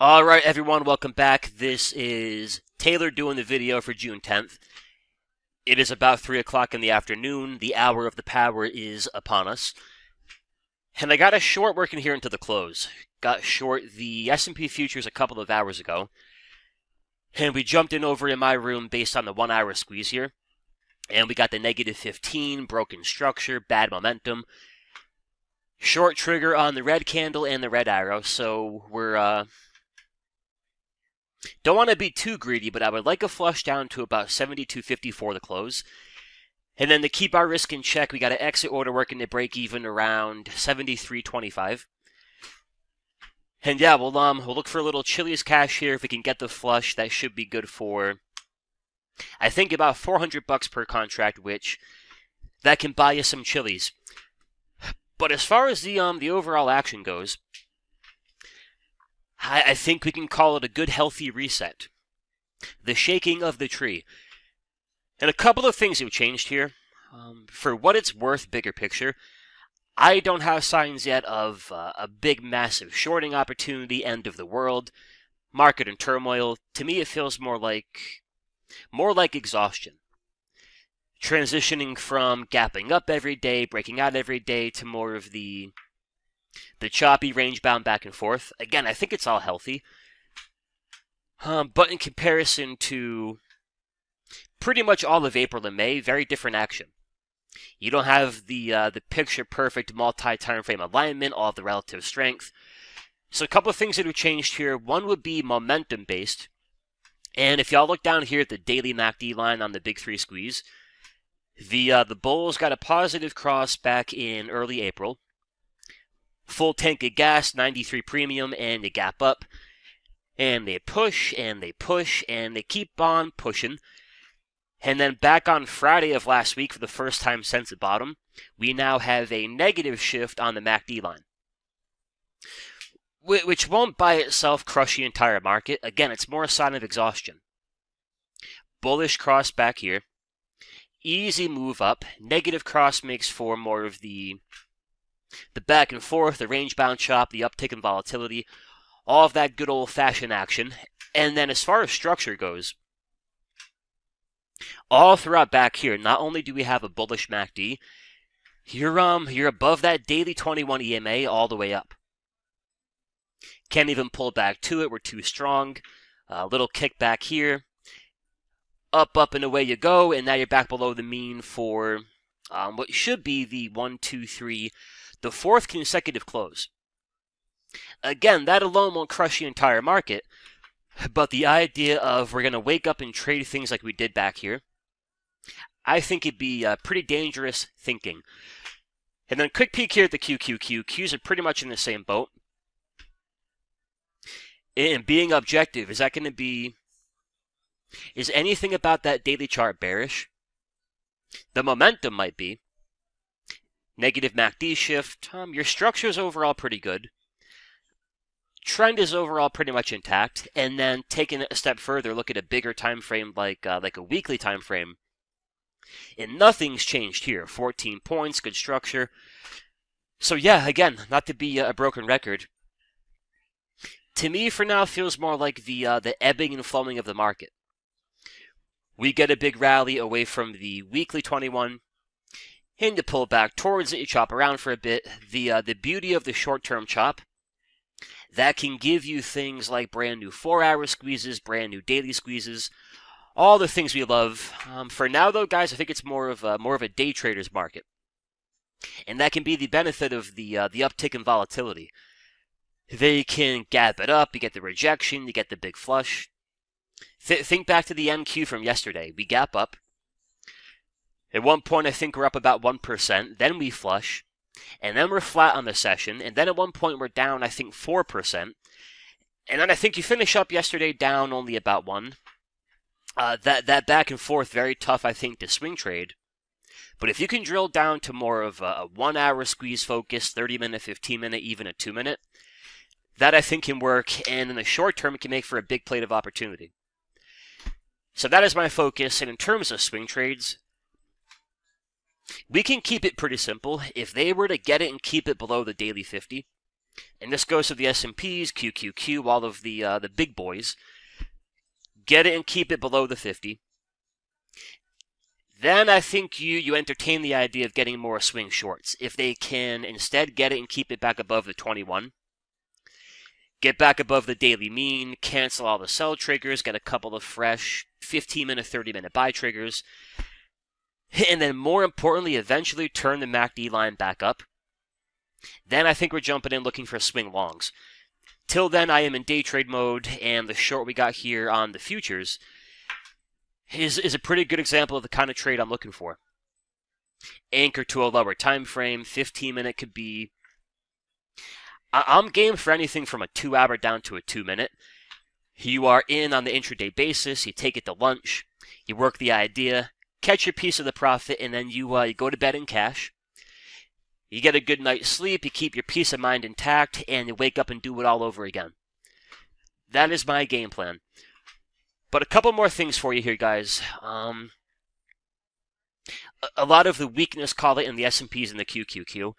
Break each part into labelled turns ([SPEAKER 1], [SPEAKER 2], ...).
[SPEAKER 1] Alright everyone, welcome back. This is Taylor doing the video for June 10th. It is about 3 o'clock in the afternoon. The hour of the power is upon us. And I got a short working here into the close. Got short the S&P futures a couple of hours ago. And we jumped in over in my room based on the 1 hour squeeze here. And we got the negative 15, broken structure, bad momentum. Short trigger on the red candle and the red arrow, so we're don't want to be too greedy, but I would like a flush down to about 72.50 for the close. And then to keep our risk in check, we got an exit order working to break even around 73.25. And yeah, we'll look for a little Chili's cash here. If we can get the flush, that should be good for, I think, about $400 per contract, which that can buy you some Chili's. But as far as the overall action goes, I think we can call it a good, healthy reset. The shaking of the tree. And a couple of things have changed here. For what it's worth, bigger picture, I don't have signs yet of a big, massive shorting opportunity, end of the world, market in turmoil. To me, it feels more like exhaustion. Transitioning from gapping up every day, breaking out every day, to more of the choppy range-bound back and forth. Again, I think it's all healthy. But in comparison to pretty much all of April and May, very different action. You don't have the picture-perfect multi-time frame alignment, all the relative strength. So a couple of things that have changed here. One would be momentum-based. And if y'all look down here at the daily MACD line on the Big 3 squeeze, the bulls got a positive cross back in early April. Full tank of gas, 93 premium, and they gap up. And they push, and they push, and they keep on pushing. And then back on Friday of last week, for the first time since the bottom, we now have a negative shift on the MACD line. Which won't by itself crush the entire market. Again, it's more a sign of exhaustion. Bullish cross back here. Easy move up. Negative cross makes for more of the back and forth, the range-bound chop, the uptick in volatility, all of that good old-fashioned action. And then as far as structure goes, all throughout back here, not only do we have a bullish MACD, you're above that daily 21 EMA all the way up. Can't even pull back to it, we're too strong. A little kickback here. Up, and away you go, and now you're back below the mean for what should be the 1, 2, 3, the fourth consecutive close. Again, that alone won't crush the entire market, but the idea of we're going to wake up and trade things like we did back here, I think it'd be pretty dangerous thinking. And then quick peek here at the QQQ. Qs are pretty much in the same boat. And being objective, is anything about that daily chart bearish? The momentum might be. Negative MACD shift. Your structure is overall pretty good. Trend is overall pretty much intact. And then taking it a step further, look at a bigger time frame like a weekly time frame. And nothing's changed here. 14 points, good structure. So yeah, again, not to be a broken record. To me, for now, feels more like the ebbing and flowing of the market. We get a big rally away from the weekly 21. And to pull back towards it, you chop around for a bit. The beauty of the short-term chop, that can give you things like brand new 4-hour squeezes, brand new daily squeezes, all the things we love. For now, though, guys, I think it's more of a day trader's market, and that can be the benefit of the uptick in volatility. They can gap it up. You get the rejection. You get the big flush. Think back to the NQ from yesterday. We gap up. At one point, I think we're up about 1%. Then we flush. And then we're flat on the session. And then at one point, we're down, I think, 4%. And then I think you finish up yesterday down only about 1%. That back and forth, very tough, I think, to swing trade. But if you can drill down to more of a 1-hour squeeze focus, 30-minute, 15-minute, even a 2-minute, that I think can work. And in the short term, it can make for a big plate of opportunity. So that is my focus. And in terms of swing trades, we can keep it pretty simple. If they were to get it and keep it below the daily 50, And this goes to the S&Ps, QQQ, all of the big boys. Get it and keep it below the 50. Then I think you entertain the idea of getting more swing shorts. If they can instead get it and keep it back above the 21, get back above the daily mean, cancel all the sell triggers, get a couple of fresh 15-minute, 30-minute buy triggers, and then more importantly, eventually turn the MACD line back up. Then I think we're jumping in looking for swing longs. Till then, I am in day trade mode, and the short we got here on the futures is a pretty good example of the kind of trade I'm looking for. Anchor to a lower time frame, 15-minute could be... I'm game for anything from a 2-hour down to a 2-minute. You are in on the intraday basis, you take it to lunch, you work the idea, catch your piece of the profit, and then you go to bed in cash. You get a good night's sleep, you keep your peace of mind intact, and you wake up and do it all over again. That is my game plan. But a couple more things for you here, guys. A lot of the weakness, call it, in the S&Ps and the QQQ,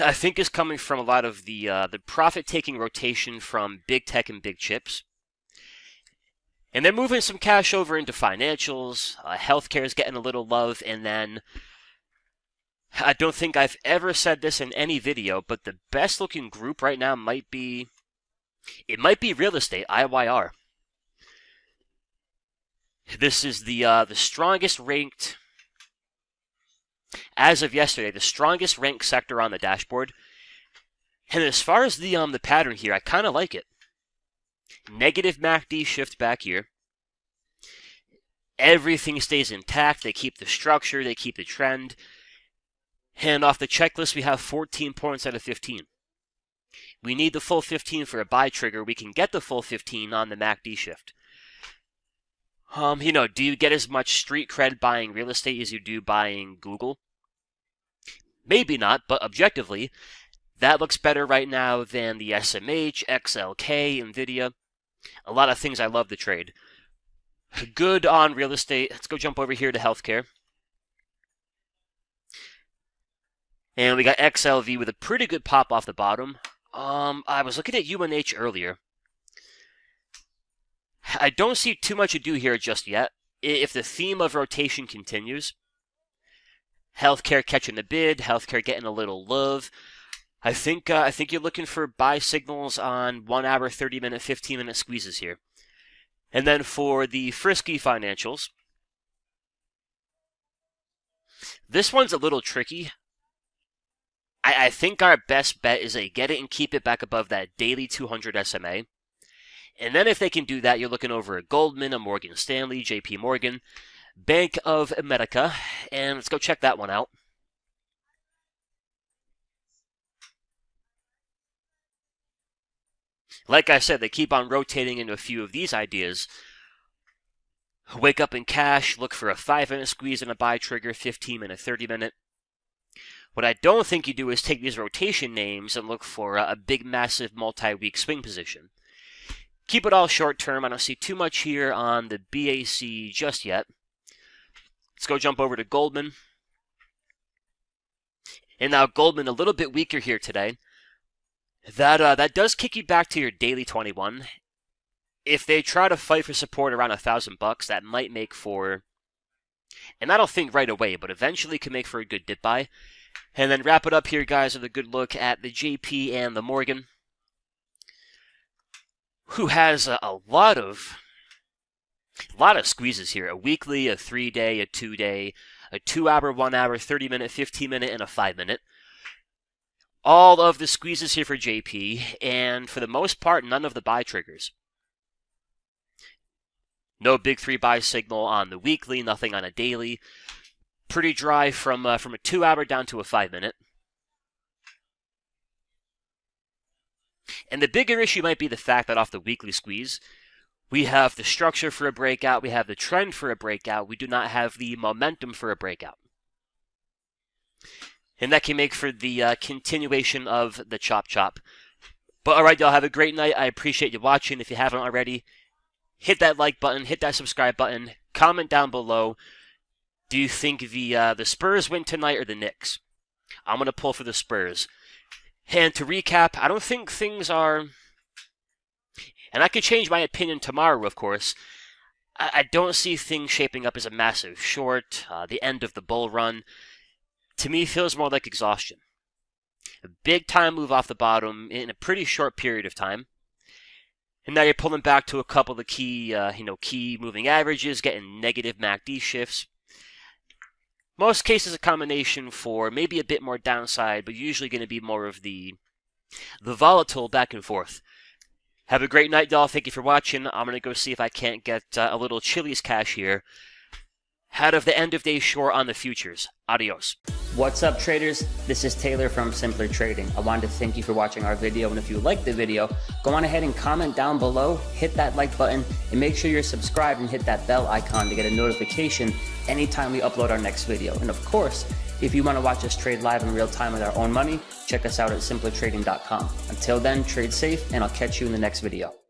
[SPEAKER 1] I think is coming from a lot of the profit-taking rotation from big tech and big chips. And they're moving some cash over into financials. Healthcare is getting a little love, and then... I don't think I've ever said this in any video, but the best looking group right now might be real estate, IYR. This is the strongest ranked, as of yesterday, the strongest ranked sector on the dashboard. And as far as the pattern here, I kind of like it. Negative MACD shift back here. Everything stays intact. They keep the structure, they keep the trend. And off the checklist, we have 14 points out of 15. We need the full 15 for a buy trigger. We can get the full 15 on the MACD shift. Do you get as much street cred buying real estate as you do buying Google? Maybe not, but objectively, that looks better right now than the SMH, XLK, Nvidia. A lot of things I love to trade. Good on real estate. Let's go jump over here to healthcare. And we got XLV with a pretty good pop off the bottom. I was looking at UNH earlier. I don't see too much to do here just yet. If the theme of rotation continues, healthcare catching the bid, healthcare getting a little love, I think you're looking for buy signals on 1 hour, 30-minute, 15-minute squeezes here. And then for the frisky financials, this one's a little tricky. I think our best bet is a get it and keep it back above that daily 200 SMA. And then if they can do that, you're looking over a Goldman, a Morgan Stanley, JP Morgan, Bank of America, and let's go check that one out. Like I said, they keep on rotating into a few of these ideas. Wake up in cash, look for a 5-minute squeeze and a buy trigger, 15-minute, 30-minute. What I don't think you do is take these rotation names and look for a big, massive, multi-week swing position. Keep it all short-term. I don't see too much here on the BAC just yet. Let's go jump over to Goldman. And now Goldman a little bit weaker here today. That does kick you back to your daily 21. If they try to fight for support around $1,000, that might make for, and I don't think right away, but eventually can make for a good dip buy. And then wrap it up here, guys, with a good look at the JP and the Morgan, who has a lot of squeezes here. A weekly, a 3-day, a 2-day, a 2-hour, 1 hour, 30-minute, 15-minute, and a 5-minute. All of the squeezes here for JP, and for the most part, none of the buy triggers. No big 3 buy signal on the weekly, nothing on a daily. Pretty dry from a 2-hour down to a 5-minute. And the bigger issue might be the fact that off the weekly squeeze, we have the structure for a breakout, we have the trend for a breakout, we do not have the momentum for a breakout. And that can make for the continuation of the chop. But alright, y'all, have a great night. I appreciate you watching. If you haven't already, hit that like button, hit that subscribe button, comment down below. Do you think the Spurs win tonight or the Knicks? I'm going to pull for the Spurs. And to recap, I don't think things are, and I could change my opinion tomorrow, of course. I don't see things shaping up as a massive short. The end of the bull run, to me, feels more like exhaustion. A big time move off the bottom in a pretty short period of time. And now you're pulling back to a couple of the key moving averages, getting negative MACD shifts. Most cases a combination for maybe a bit more downside, but usually going to be more of the volatile back and forth. Have a great night, y'all. Thank you for watching. I'm going to go see if I can't get a little Chili's cash here out of the end of day short on the futures. Adios.
[SPEAKER 2] What's up, traders? This is Taylor from Simpler Trading. I wanted to thank you for watching our video, and if you liked the video, go on ahead and comment down below, hit that like button, and make sure you're subscribed and hit that bell icon to get a notification anytime we upload our next video. And of course, if you want to watch us trade live in real time with our own money, check us out at simplertrading.com. Until then, trade safe, and I'll catch you in the next video.